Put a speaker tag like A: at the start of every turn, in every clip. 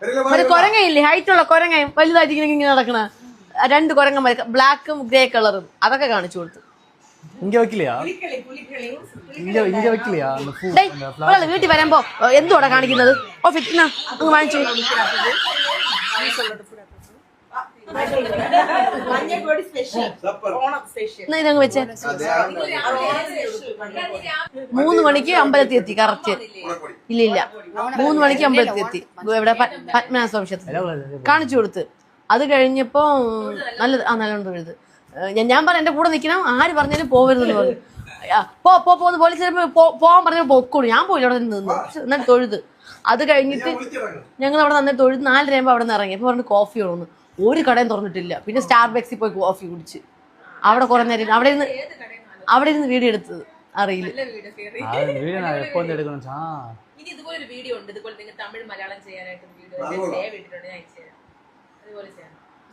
A: ഒരു കുരങ്ങയില്ലേ, ഹൈറ്റുള്ള കുരങ്ങ വലുതായിട്ട് ഇങ്ങനെ നടക്കണ 2 കുരങ്ങന്മാർ, ബ്ലാക്കും ഗ്രേ കളറും, അതൊക്കെ കാണിച്ചു കൊടുത്തു. വീട്ടിൽ വരുമ്പോ എന്തുവാ കാണിക്കുന്നത്? അങ്ങ് വാങ്ങിച്ചു ഇതങ്ങ് വെച്ചേ. 3 മണിക്ക് അമ്പലത്തിൽ എത്തി കറക്റ്റ്. ഇല്ല 3 മണിക്ക് അമ്പലത്തിൽ എത്തി. ഇവിടെ പത്മനാഭസ്വാമി ക്ഷേത്രത്തിൽ കാണിച്ചു കൊടുത്ത്. അത് കഴിഞ്ഞപ്പോ നല്ലോണം തൊഴുത്. ഞാൻ പറഞ്ഞു എന്റെ കൂടെ നിൽക്കണം, ആര് പറഞ്ഞാലും പോവരുതെന്ന് പറഞ്ഞു. പോന്ന് പോലീസ് പോവാൻ പറഞ്ഞ പൊക്കോളൂ. ഞാൻ പോയില്ല, അവിടെ നിന്ന് എന്നിട്ട് തൊഴുത്. അത് കഴിഞ്ഞിട്ട് ഞങ്ങൾ അവിടെ നന്നായി തൊഴുത് 4:30 ആകുമ്പോൾ അവിടെ നിന്ന് ഇറങ്ങി. അപ്പൊ പറഞ്ഞു കോഫി വേണമെന്ന്. ഒരു കടയും തുറന്നിട്ടില്ല. പിന്നെ സ്റ്റാർബക്സിൽ പോയി കോഫി കുടിച്ച് അവിടെ കുറെ നേരം അവിടെ ഇരുന്ന് വീഡിയോ എടുത്തത് അറിയില്ല.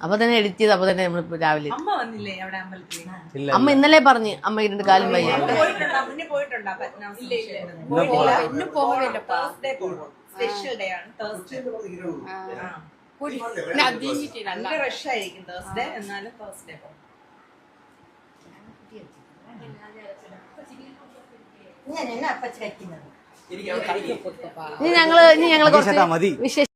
A: അപ്പൊ തന്നെ എഡിറ്റ് ചെയ്ത് അപ്പൊ തന്നെ നമ്മൾ രാവിലെ. അമ്മ ഇന്നലെ പറഞ്ഞു അമ്മ 2 കാലും വയ്യ. ഇനി ഞങ്ങള് കുറച്ച് വിശേഷം